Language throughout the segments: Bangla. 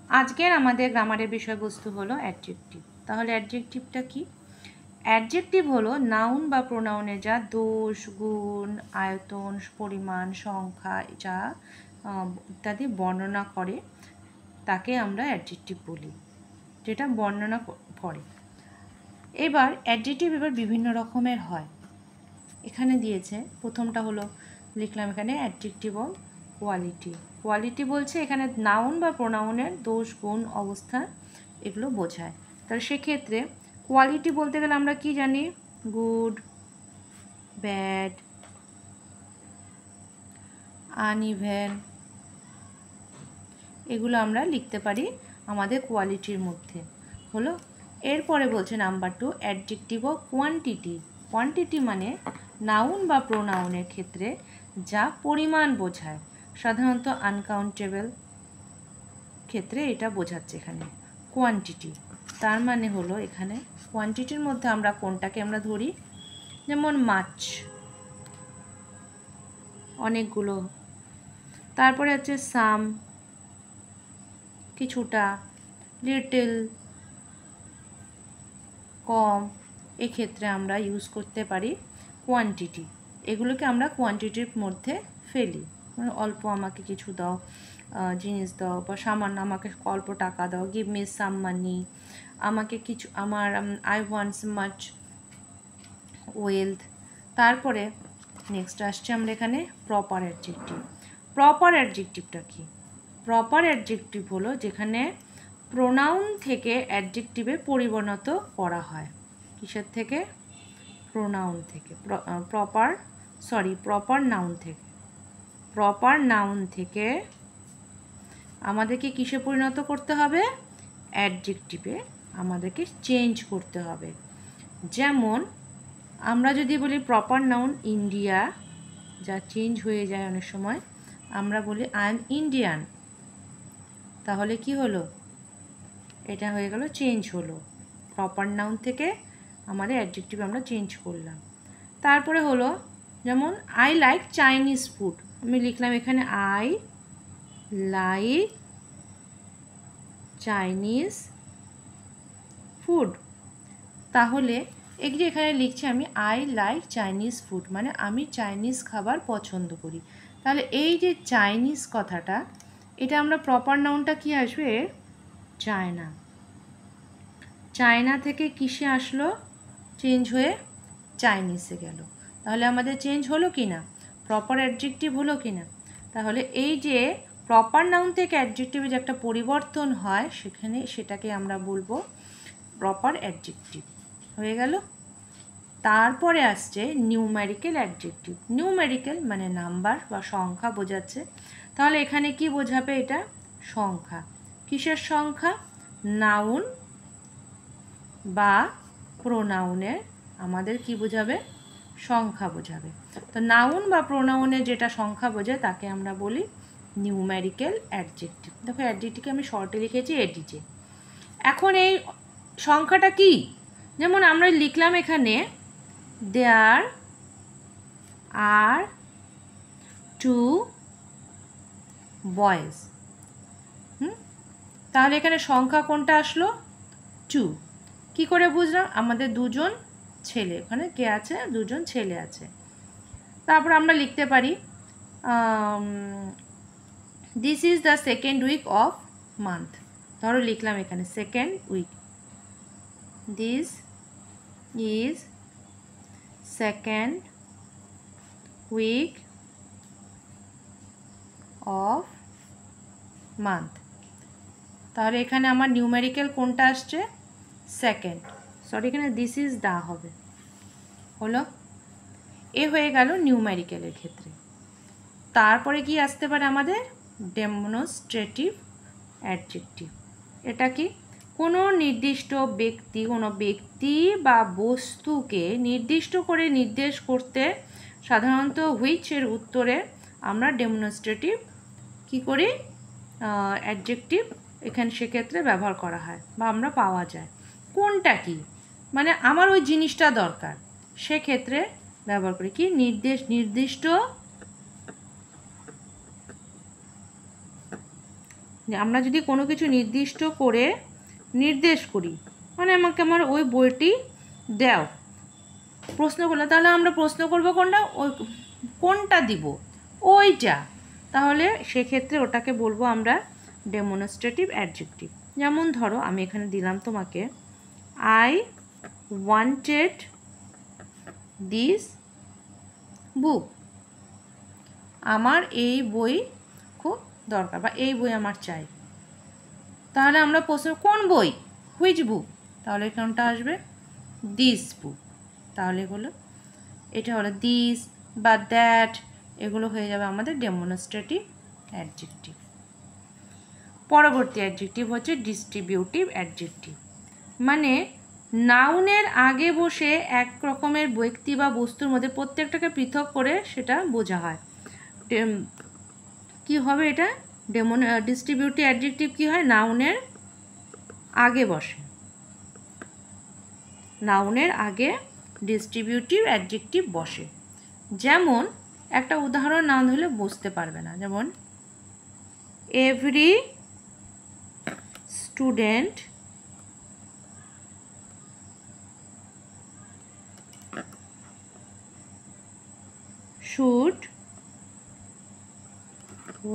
আজকের আমাদের গ্রামারের বিষয়বস্তু হলো অ্যাডজেক্টিভ। তাহলে অ্যাডজেক্টিভটা কি? অ্যাডজেক্টিভ হলো নাউন বা প্রোনাউনের যা দোষ, গুণ, আয়তন, পরিমাণ, সংখ্যা যা ইত্যাদি বর্ণনা করে তাকে আমরা অ্যাডজেক্টিভ বলি, যেটা বর্ণনা করে। এবার অ্যাডজেক্টিভ বিভিন্ন রকমের হয়। এখানে দিয়েছে, প্রথমটা হলো লিখলাম এখানে অ্যাডজেক্টিভ অফ কোয়ালিটি। কোয়ালিটি বলছে এখানে নাউন বা প্রোনাউনের দোষ, গুণ, অবস্থা এগুলো বোঝায়। তাহলে সেক্ষেত্রে কোয়ালিটি বলতে গেলে আমরা কি জানি? গুড, ব্যাড, আনইভেন, এগুলো আমরা লিখতে পারি আমাদের কোয়ালিটির মধ্যে। হলো, এরপরে বলছে number 2 adjective of quantity. Quantity মানে নাউন বা প্রোনাউনের ক্ষেত্রে যা পরিমাণ বোঝায়, সাধারণত আনকাউন্টেবল ক্ষেত্রে এটা বোঝাচ্ছে এখানে কোয়ান্টিটি। তার মানে হলো এখানে কোয়ান্টিটির মধ্যে আমরা কোনটাকে আমরা ধরি? যেমন মাছ, অনেকগুলো। তারপরে হচ্ছে সাম, কিছুটা, লিটল, কম। এক্ষেত্রে আমরা ইউজ করতে পারি কোয়ান্টিটি। এগুলোকে আমরা কোয়ান্টিটির মধ্যে ফেলি। মানে অল্প আমাকে কিছু দাও, জিনিস দাও, বা সামান্য আমাকে অল্প টাকা দাও, গিভ মি সাম মানি, আমাকে কিছু, আমার আই ওয়ান্টস মাচ ওয়েলথ। তারপরে নেক্সট আসছে আমরা এখানে প্রপার অ্যাডজেক্টিভ। প্রপার অ্যাডজেক্টিভটা কি? প্রপার অ্যাডজেক্টিভ হলো যেখানে প্রোনাউন থেকে অ্যাডজেক্টিভে পরিণত করা হয়। কিসের থেকে? প্রোনাউন থেকে। প্রপার নাউন থেকে। প্রপার নাউন থেকে আমাদেরকে কিসে পরিণত করতে হবে? অ্যাডজেক্টিভে আমাদেরকে চেঞ্জ করতে হবে। যেমন আমরা যদি বলি প্রপার নাউন ইন্ডিয়া, যা চেঞ্জ হয়ে যায় অনেক সময়, আমরা বলি আই এম ইন্ডিয়ান, তাহলে কি হলো? এটা হয়ে গেল, চেঞ্জ হলো। প্রপার নাউন থেকে আমাদের অ্যাডজেক্টিভ আমরা চেঞ্জ করলাম। তারপরে হলো যেমন আই লাইক চাইনিজ ফুড, আমি লিখলাম এখানে আই লাইক চাইনিজ ফুড। তাহলে এই যে এখানে লিখছি আমি আই লাইক চাইনিজ ফুড, মানে আমি চাইনিজ খাবার পছন্দ করি। তাহলে এই যে চাইনিজ কথাটা, এটা আমরা প্রপার নাউনটা কি আসবে? চায়না। চায়না থেকে কিসে আসলো? চেঞ্জ হয়ে চাইনিজে গেল। তাহলে আমাদের চেঞ্জ হলো কি না? প্রপার অ্যাডজেক্টিভ হলো কি না? তাহলে এই যে প্রপার নাউন থেকে অ্যাডজেক্টিভে যে একটা পরিবর্তন হয়, সেটাকে আমরা বলবো প্রপার অ্যাডজেক্টিভ। হয়ে গেল। তারপরে আসছে নিউমেরিক্যাল অ্যাডজেক্টিভ। নিউমেরিক্যাল মানে নাম্বার বা সংখ্যা বোঝাচ্ছে। তাহলে এখানে কি বোঝাবে? এটা সংখ্যা। কিসের সংখ্যা? নাউন বা প্রোনাউনের আমাদের কি বোঝাবে? সংখ্যা বোঝাবে। তো নাউন বা প্রোনাউনের যেটা সংখ্যা বোঝায় তাকে আমরা বলি নিউমেরিক্যাল অ্যাডজেক্টিভ। দেখো অ্যাডজেক্টিভকে আমি শর্টে লিখেছি এডিজে। এখন এই সংখ্যাটা কি? যেমন আমরা লিখলাম এখানে দেয়ার আর 2 বয়েজ। তাহলে এখানে সংখ্যা কোনটা আসলো? 2। কি করে বুঝলাম? আমাদের দুজন ছেলে, ওখানে কে আছে? দুজন ছেলে আছে। তারপর আমরা লিখতে পারি this is the second week of month. ধরো লিখলাম এখানে second week, this is second week of month. তাহলে এখানে আমার নিউমেরিক্যাল কোনটা আসছে? সেকেন্ড। সরি, এখানে দিস ইজ দা হবে। হলো, এ হয়ে গেল নিউমেরিক্যালের ক্ষেত্রে। তারপরে কি আসতে পারে আমাদের? Demonstrative adjective. এটা কি? কোনো নির্দিষ্ট ব্যক্তি, কোনো ব্যক্তি বা বস্তুকে নির্দিষ্ট করে নির্দেশ করতে সাধারণত হুইচের উত্তরে আমরা ডেমনস্ট্রেটিভ কি করি? অ্যাডজেক্টিভ এখানে সেক্ষেত্রে ব্যবহার করা হয় বা আমরা পাওয়া যায়। কোনটা কি? মানে আমার ওই জিনিসটা দরকার, সেক্ষেত্রে ব্যবহার করি কি? নির্দিষ্ট যে আমরা যদি কোনো কিছু নির্দিষ্ট করে নির্দেশ করি, মানে আমাকে আমার ওই বইটি দাও, প্রশ্ন করলে, তাহলে আমরা প্রশ্ন করবো কোনটা, ওই কোনটা দিব, ওইটা, তাহলে সেক্ষেত্রে ওটাকে বলবো আমরা ডেমনস্ট্রেটিভ অ্যাডজেক্টিভ। যেমন ধরো আমি এখানে দিলাম তোমাকে, আই ওয়ান্টেড দিস বুক, আমার এই বই খুব দরকার, বা এই বই আমার চাই। তাহলে আমরা প্রশ্ন, কোন বই, হুইচ বুক, তাহলে কোনটা আসবে, দিস বুক। তাহলে হলো, এটা হলো দিস বা দ্যাট, এগুলো হয়ে যাবে আমাদের ডেমনস্ট্রেটিভ অ্যাডজেক্টিভ। পরবর্তী অ্যাডজেক্টিভ হচ্ছে ডিস্ট্রিবিউটিভ অ্যাডজেক্টিভ, মানে নাউনের আগে বসে এক রকমের ব্যক্তি বা বস্তুর মধ্যে প্রত্যেকটাকে পৃথক করে সেটা বোঝা হয়। কি হবে এটা, ডিস্ট্রিবিউটিভ অ্যাডজেক্টিভ কি হয়, নাউনের আগে বসে, নাউনের আগে ডিস্ট্রিবিউটিভ অ্যাডজেক্টিভ বসে। যেমন একটা উদাহরণ না ধরলে বুঝতে পারবে না, যেমন every student should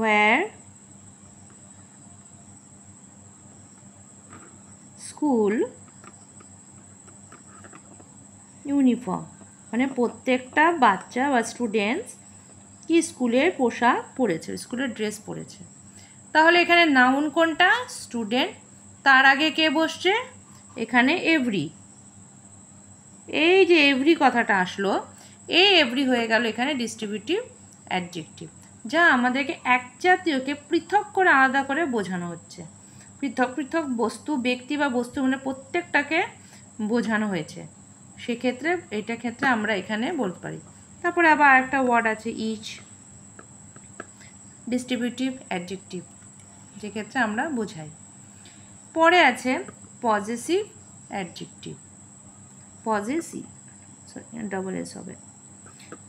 wear school uniform, মানে প্রত্যেকটা বাচ্চা বা স্টুডেন্টস কি স্কুলের পোশাক পরেছে, স্কুলের ড্রেস পরেছে। তাহলে এখানে নাউন কোনটা, স্টুডেন্ট, তার আগে কে বসছে, এখানে এভরি, এই যে এভরি কথাটা আসলো, এই এভরি হয়ে গেল এখানে ডিস্ট্রিবিউটিভ অ্যাডজেক্টিভ, যা আমাদেরকে এক জাতীয়কে পৃথক করে আলাদা করে বোঝানো হচ্ছে। পৃথক পৃথক বস্তু, ব্যক্তি বা বস্তু, মানে প্রত্যেকটাকে বোঝানো হয়েছে। সেক্ষেত্রে এটা ক্ষেত্রে আমরা এখানে বলতে পারি। তারপরে আবার আরেকটা ওয়ার্ড আছে ইচ, ডিস্ট্রিবিউটিভ অ্যাডজেক্টিভ, যে ক্ষেত্রে আমরা বোঝাই। পরে আছে possessive adjective, possessive, sorry double S হবে,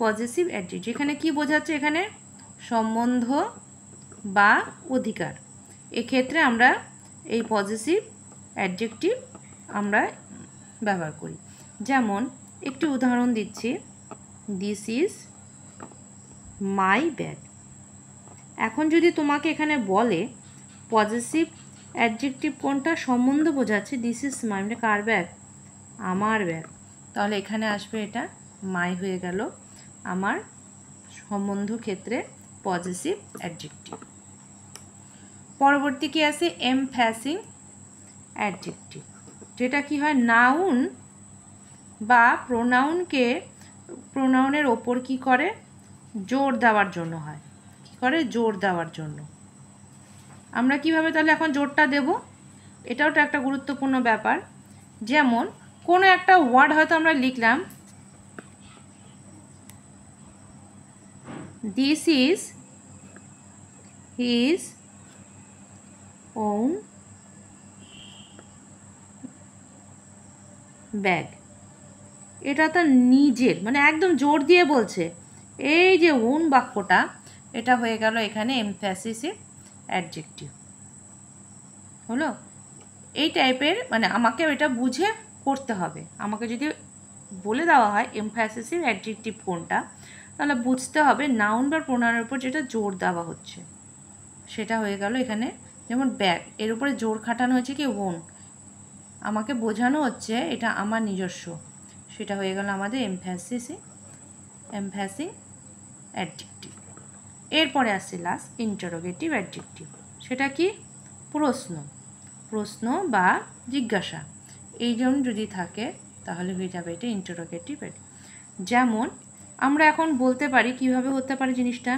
পজেসিভ অ্যাডজেক্টিভ, যেখানে কি বোঝাচ্ছে, এখানে সম্বন্ধ বা অধিকার। এক্ষেত্রে আমরা এই পজেসিভ অ্যাডজেক্টিভ আমরা ব্যবহার করি। যেমন একটি উদাহরণ দিচ্ছি, দিস ইজ মাই ব্যাগ। এখন যদি তোমাকে এখানে বলে পজেসিভ অ্যাডজেক্টিভ কোনটা, সম্বন্ধ বোঝাচ্ছে, দিস ইজ মাই, মানে কার ব্যাগ, আমার ব্যাগ, তাহলে এখানে আসবে এটা মাই হয়ে গেল আমার সম্বন্ধ ক্ষেত্রে পজেসিভ অ্যাডজেক্টিভ। পরবর্তী কি আছে, এমফ্যাসিং অ্যাডজেক্টিভ, যেটা কি হয়, নাউন বা প্রোনাউনের ওপর কি করে, জোর দেওয়ার জন্য হয়। কি করে, জোর দেওয়ার জন্য। আমরা কিভাবে তাহলে এখন জোরটা দেব, এটাও তো একটা গুরুত্বপূর্ণ ব্যাপার। যেমন কোনো একটা ওয়ার্ড হয়তো আমরা লিখলাম, this is his own bag, এটা তার নিজের, মানে একদম জোর দিয়ে বলছে। এই যে ওন বাক্যটা, এটা হয়ে গেল এখানে এমফ্যাসিসিভ অ্যাডজেক্টিভ হলো। এই টাইপের, মানে আমাকে এটা বুঝে করতে হবে। আমাকে যদি বলে দেওয়া হয় এমফ্যাসিসিভ অ্যাডজেক্টিভ কোনটা, তাহলে বুঝতে হবে নাউন বা প্রোনাউনের উপর যেটা জোর দেওয়া হচ্ছে, সেটা হয়ে গেল এখানে। যেমন ব্যাগ, এর উপরে জোর খাটানো হয়েছে কি, ওন, আমাকে বোঝানো হচ্ছে এটা আমার নিজস্ব, সেটা হয়ে গেল আমাদের এমফ্যাসিং অ্যাডজেক্টিভ। এরপরে আসছে লাস্ট ইন্টারোগেটিভ অ্যাডজেক্টিভ, সেটা কি, প্রশ্ন বা জিজ্ঞাসা, এই জন্য যদি থাকে তাহলে হয়ে যাবে এটা ইন্টারোগেটিভ। যেমন আমরা এখন বলতে পারি, কিভাবে হতে পারে জিনিসটা,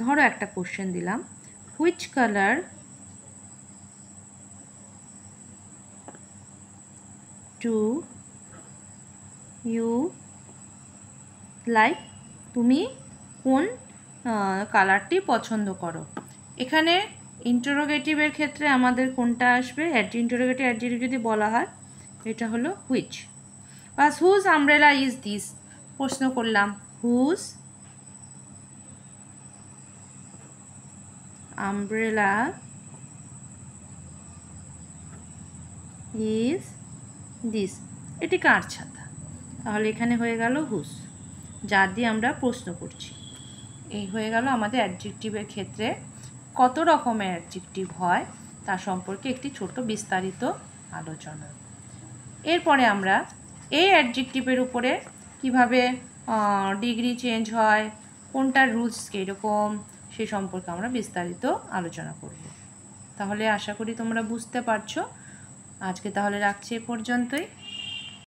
ধরো একটা কোশ্চেন দিলাম, which colour do you like, তুমি কোন কালারটি পছন্দ করো। এখানে ইন্টারোগেটিভের ক্ষেত্রে আমাদের কোনটা আসবে, ইন্টারোগেটিভ অ্যাডজেক্টিভ যদি বলা হয়, এটা হলো হুইচ। বা হুজ আমব্রেলা ইজ দিস, প্রশ্ন করলাম হুজ আমব্রেলা ইজ দিস, এটি কার ছাতা? তাহলে এখানে হয়ে গেল হুস, যার দিয়ে আমরা প্রশ্ন করছি। এই হয়ে গেল আমাদের অ্যাডজেক্টিভের ক্ষেত্রে কত রকমের অ্যাডজেক্টিভ হয় তার সম্পর্কে একটি ছোট বিস্তারিত আলোচনা। এরপরে আমরা এই অ্যাডজেক্টিভের উপরে কিভাবে ডিগ্রি চেঞ্জ হয়, কোনটার রুলস কীরকম, সে সম্পর্কে আমরা বিস্তারিত আলোচনা করব। তাহলে আশা করি তোমরা বুঝতে পারছো। আজকে তাহলে রাখছি এ পর্যন্তই।